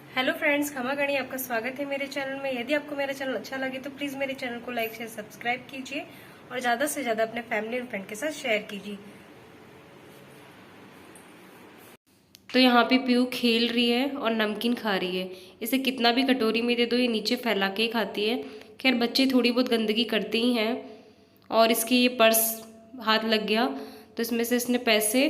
Hello friends, खमा गणी आपका स्वागत है मेरे चैनल में। यदि आपको मेरा चैनल अच्छा लगे तो प्लीज मेरे चैनल को लाइक शेयर सब्सक्राइब कीजिए और ज्यादा से ज्यादा अपने फैमिली और फ्रेंड के साथ शेयर कीजिए। तो यहाँ पे पीयू खेल रही है और नमकीन खा रही है। इसे कितना भी कटोरी में दे दो ये नीचे फैला के ही खाती है। खैर बच्चे थोड़ी बहुत गंदगी करते ही हैं। और इसके ये पर्स हाथ लग गया तो इसमें से इसने पैसे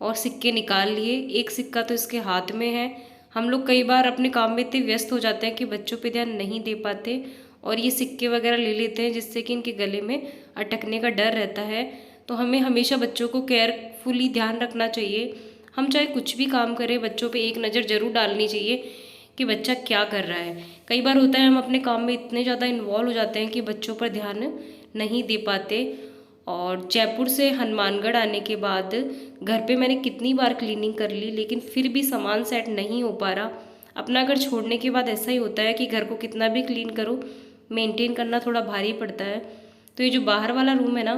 और सिक्के निकाल लिए। एक सिक्का तो इसके हाथ में है। हम लोग कई बार अपने काम में इतने व्यस्त हो जाते हैं कि बच्चों पे ध्यान नहीं दे पाते और ये सिक्के वगैरह ले लेते हैं, जिससे कि इनके गले में अटकने का डर रहता है। तो हमें हमेशा बच्चों को केयरफुली ध्यान रखना चाहिए। हम चाहे कुछ भी काम करें, बच्चों पे एक नज़र ज़रूर डालनी चाहिए कि बच्चा क्या कर रहा है। कई बार होता है हम अपने काम में इतने ज़्यादा इन्वॉल्व हो जाते हैं कि बच्चों पर ध्यान नहीं दे पाते। और जयपुर से हनुमानगढ़ आने के बाद घर पे मैंने कितनी बार क्लीनिंग कर ली, लेकिन फिर भी सामान सेट नहीं हो पा रहा। अपना घर छोड़ने के बाद ऐसा ही होता है कि घर को कितना भी क्लीन करो, मेंटेन करना थोड़ा भारी पड़ता है। तो ये जो बाहर वाला रूम है ना,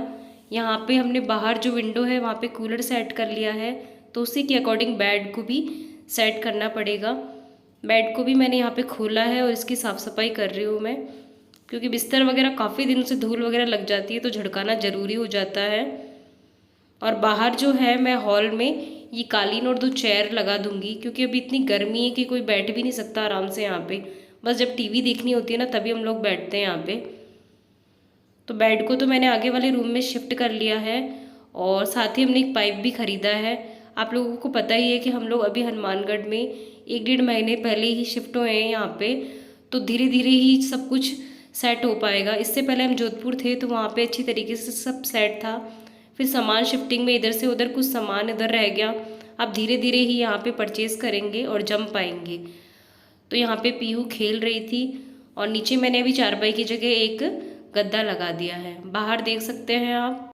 यहाँ पे हमने बाहर जो विंडो है वहाँ पे कूलर सेट कर लिया है, तो उसी के अकॉर्डिंग बेड को भी सेट करना पड़ेगा। बेड को भी मैंने यहाँ पे खोला है और इसकी साफ़ सफाई कर रही हूँ मैं, क्योंकि बिस्तर वगैरह काफ़ी दिनों से धूल वगैरह लग जाती है तो झड़काना ज़रूरी हो जाता है। और बाहर जो है मैं हॉल में ये कालीन और 2 चेयर लगा दूंगी, क्योंकि अभी इतनी गर्मी है कि कोई बैठ भी नहीं सकता आराम से यहाँ पे। बस जब टीवी देखनी होती है ना तभी हम लोग बैठते हैं यहाँ पे। तो बेड को तो मैंने आगे वाले रूम में शिफ्ट कर लिया है और साथ ही हमने एक पाइप भी ख़रीदा है। आप लोगों को पता ही है कि हम लोग अभी हनुमानगढ़ में 1-1.5 महीने पहले ही शिफ्ट हुए हैं यहाँ पे, तो धीरे धीरे ही सब कुछ सेट हो पाएगा। इससे पहले हम जोधपुर थे तो वहाँ पे अच्छी तरीके से सब सेट था। फिर सामान शिफ्टिंग में इधर से उधर कुछ सामान इधर रह गया। आप धीरे धीरे ही यहाँ पे परचेज़ करेंगे और जम पाएंगे। तो यहाँ पे पीहू खेल रही थी और नीचे मैंने अभी चारपाई की जगह एक गद्दा लगा दिया है। बाहर देख सकते हैं आप।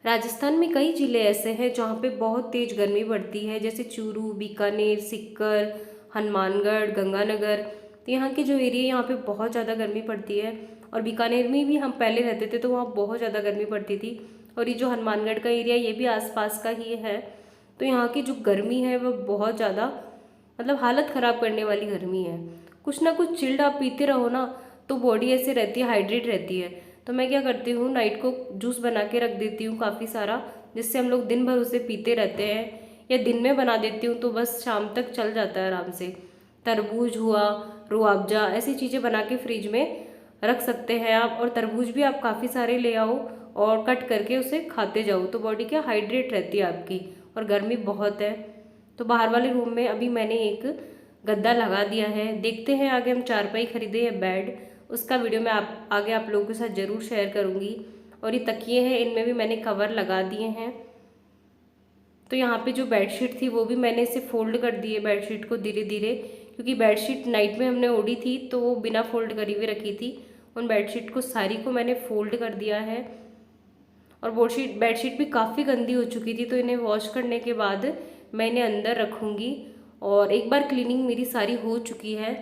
राजस्थान में कई ज़िले ऐसे हैं जहाँ पे बहुत तेज़ गर्मी पड़ती है, जैसे चूरू, बीकानेर, सीकर, हनुमानगढ़, गंगानगर। तो यहाँ के जो एरिया यहाँ पे बहुत ज़्यादा गर्मी पड़ती है। और बीकानेर में भी हम पहले रहते थे तो वहाँ बहुत ज़्यादा गर्मी पड़ती थी। और ये जो हनुमानगढ़ का एरिया ये भी आसपास का ही है। तो यहाँ की जो गर्मी है वो बहुत ज़्यादा, मतलब हालत ख़राब करने वाली गर्मी है। कुछ ना कुछ चिल्ड आप पीते रहो ना तो बॉडी ऐसे रहती है, हाइड्रेट रहती है। तो मैं क्या करती हूँ, नाइट को जूस बना के रख देती हूँ काफ़ी सारा, जिससे हम लोग दिन भर उसे पीते रहते हैं। या दिन में बना देती हूँ तो बस शाम तक चल जाता है आराम से। तरबूज हुआ, रूअफ़ज़ा, ऐसी चीज़ें बना के फ्रिज में रख सकते हैं आप। और तरबूज भी आप काफ़ी सारे ले आओ और कट करके उसे खाते जाओ तो बॉडी क्या हाइड्रेट रहती है आपकी। और गर्मी बहुत है। तो बाहर वाले रूम में अभी मैंने एक गद्दा लगा दिया है। देखते हैं आगे हम चारपाई खरीदे हैं, बेड, उसका वीडियो मैं आगे आप लोगों के साथ ज़रूर शेयर करूँगी। और ये तकिए हैं, इनमें भी मैंने कवर लगा दिए हैं। तो यहाँ पे जो बेडशीट थी वो भी मैंने इसे फोल्ड कर दी है बेडशीट को धीरे धीरे, क्योंकि बेडशीट नाइट में हमने ओढ़ी थी तो वो बिना फोल्ड करी हुई रखी थी। उन बेडशीट को सारी को मैंने फोल्ड कर दिया है। और बेडशीट भी काफ़ी गंदी हो चुकी थी तो इन्हें वॉश करने के बाद मैं इन्हें अंदर रखूँगी। और एक बार क्लीनिंग मेरी सारी हो चुकी है।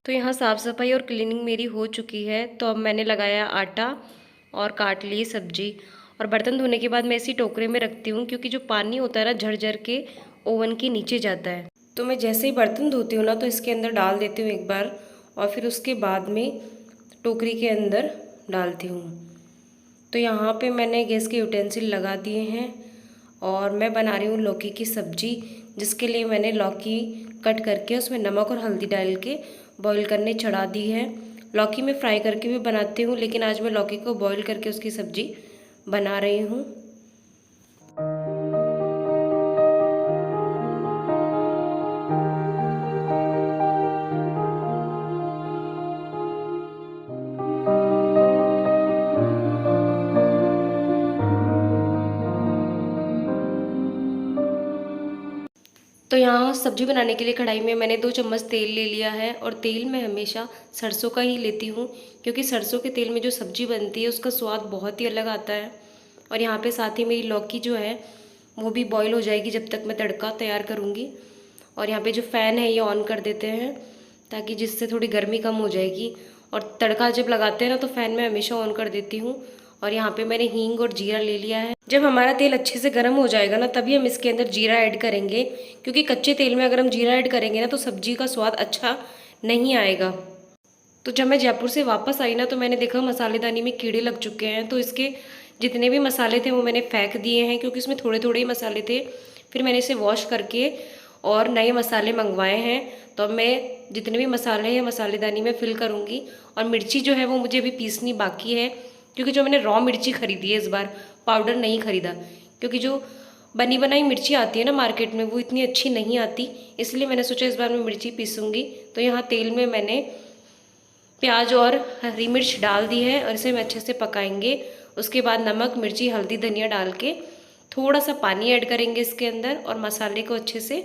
तो यहाँ साफ़ सफाई और क्लीनिंग मेरी हो चुकी है। तो अब मैंने लगाया आटा और काट ली सब्जी। और बर्तन धोने के बाद मैं इसी टोकरे में रखती हूँ, क्योंकि जो पानी होता है ना झड़ झड़ के ओवन के नीचे जाता है। तो मैं जैसे ही बर्तन धोती हूँ ना तो इसके अंदर डाल देती हूँ एक बार, और फिर उसके बाद में टोकरी के अंदर डालती हूँ। तो यहाँ पे मैंने गैस के यूटेंसिल लगा दिए हैं और मैं बना रही हूँ लौकी की सब्जी, जिसके लिए मैंने लौकी कट करके उसमें नमक और हल्दी डाल के बॉईल करने चढ़ा दी है। लौकी मैं फ्राई करके भी बनाती हूँ, लेकिन आज मैं लौकी को बॉईल करके उसकी सब्जी बना रही हूँ। तो यहाँ सब्जी बनाने के लिए कढ़ाई में मैंने 2 चम्मच तेल ले लिया है। और तेल मैं हमेशा सरसों का ही लेती हूँ, क्योंकि सरसों के तेल में जो सब्जी बनती है उसका स्वाद बहुत ही अलग आता है। और यहाँ पे साथ ही मेरी लौकी जो है वो भी बॉईल हो जाएगी जब तक मैं तड़का तैयार करूँगी। और यहाँ पे जो फ़ैन है ये ऑन कर देते हैं ताकि जिससे थोड़ी गर्मी कम हो जाएगी। और तड़का जब लगाते हैं ना तो फ़ैन मैं हमेशा ऑन कर देती हूँ। और यहाँ पे मैंने हींग और जीरा ले लिया है। जब हमारा तेल अच्छे से गर्म हो जाएगा ना तभी हम इसके अंदर जीरा ऐड करेंगे, क्योंकि कच्चे तेल में अगर हम जीरा ऐड करेंगे ना तो सब्जी का स्वाद अच्छा नहीं आएगा। तो जब मैं जयपुर से वापस आई ना तो मैंने देखा मसालेदानी में कीड़े लग चुके हैं, तो इसके जितने भी मसाले थे वो मैंने फेंक दिए हैं, क्योंकि इसमें थोड़े थोड़े ही मसाले थे। फिर मैंने इसे वॉश करके और नए मसाले मंगवाए हैं। तो अब मैं जितने भी मसाले हैं मसालेदानी में फिल करूँगी। और मिर्ची जो है वो मुझे अभी पीसनी बाकी है, क्योंकि जो मैंने रॉ मिर्ची खरीदी है इस बार, पाउडर नहीं खरीदा, क्योंकि जो बनी बनाई मिर्ची आती है ना मार्केट में वो इतनी अच्छी नहीं आती, इसलिए मैंने सोचा इस बार मैं मिर्ची पीसूँगी। तो यहाँ तेल में मैंने प्याज और हरी मिर्च डाल दी है और इसे हम अच्छे से पकाएंगे। उसके बाद नमक, मिर्ची, हल्दी, धनिया डाल के थोड़ा सा पानी ऐड करेंगे इसके अंदर और मसाले को अच्छे से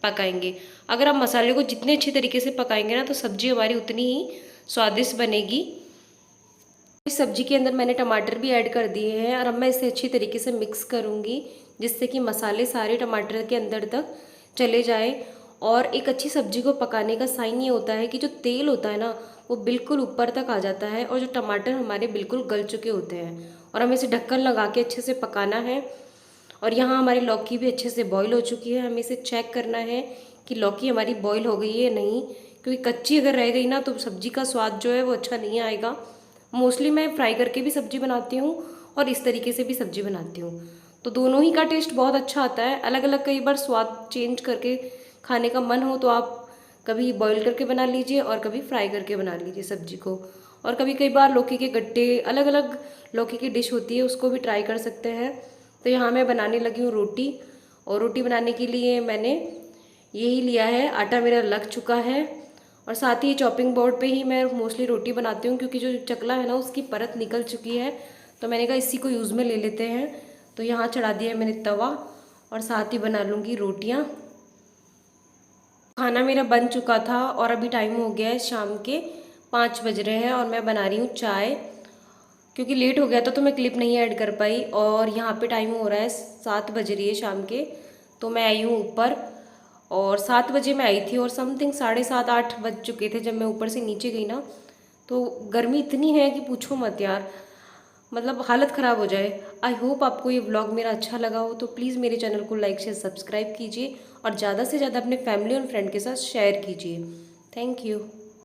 पकाएंगे। अगर आप मसाले को जितने अच्छे तरीके से पकाएंगे ना तो सब्जी हमारी उतनी ही स्वादिष्ट बनेगी। इस सब्जी के अंदर मैंने टमाटर भी ऐड कर दिए हैं और अब मैं इसे अच्छी तरीके से मिक्स करूँगी, जिससे कि मसाले सारे टमाटर के अंदर तक चले जाए। और एक अच्छी सब्जी को पकाने का साइन ये होता है कि जो तेल होता है ना वो बिल्कुल ऊपर तक आ जाता है और जो टमाटर हमारे बिल्कुल गल चुके होते हैं। और हमें इसे ढक्कन लगा के अच्छे से पकाना है। और यहाँ हमारी लौकी भी अच्छे से बॉईल हो चुकी है। हमें इसे चेक करना है कि लौकी हमारी बॉईल हो गई है या नहीं, क्योंकि कच्ची अगर रह गई ना तो सब्जी का स्वाद जो है वो अच्छा नहीं आएगा। मोस्टली मैं फ्राई करके भी सब्जी बनाती हूँ और इस तरीके से भी सब्जी बनाती हूँ, तो दोनों ही का टेस्ट बहुत अच्छा आता है। अलग अलग कई बार स्वाद चेंज करके खाने का मन हो तो आप कभी बॉईल करके बना लीजिए और कभी फ्राई करके बना लीजिए सब्जी को। और कभी कई बार लौकी के गट्टे, अलग अलग लौकी की डिश होती है उसको भी ट्राई कर सकते हैं। तो यहाँ मैं बनाने लगी हूँ रोटी। और रोटी बनाने के लिए मैंने यही लिया है, आटा मेरा लग चुका है। और साथ ही चॉपिंग बोर्ड पे ही मैं मोस्टली रोटी बनाती हूँ, क्योंकि जो चकला है ना उसकी परत निकल चुकी है। तो मैंने कहा इसी को यूज़ में ले लेते हैं। तो यहाँ चढ़ा दिया है मैंने तवा और साथ ही बना लूँगी रोटियाँ। खाना मेरा बन चुका था और अभी टाइम हो गया है शाम के 5 बज रहे हैं और मैं बना रही हूँ चाय। क्योंकि लेट हो गया था तो मैं क्लिप नहीं ऐड कर पाई। और यहाँ पे टाइम हो रहा है 7 बज रही है शाम के। तो मैं आई हूँ ऊपर और 7 बजे मैं आई थी और समथिंग 7:30-8 बज चुके थे जब मैं ऊपर से नीचे गई ना। तो गर्मी इतनी है कि पूछो मत यार, मतलब हालत ख़राब हो जाए। आई होप आपको ये व्लॉग मेरा अच्छा लगा हो, तो प्लीज़ मेरे चैनल को लाइक शेयर सब्सक्राइब कीजिए और ज़्यादा से ज़्यादा अपने फैमिली और फ्रेंड के साथ शेयर कीजिए। Thank you.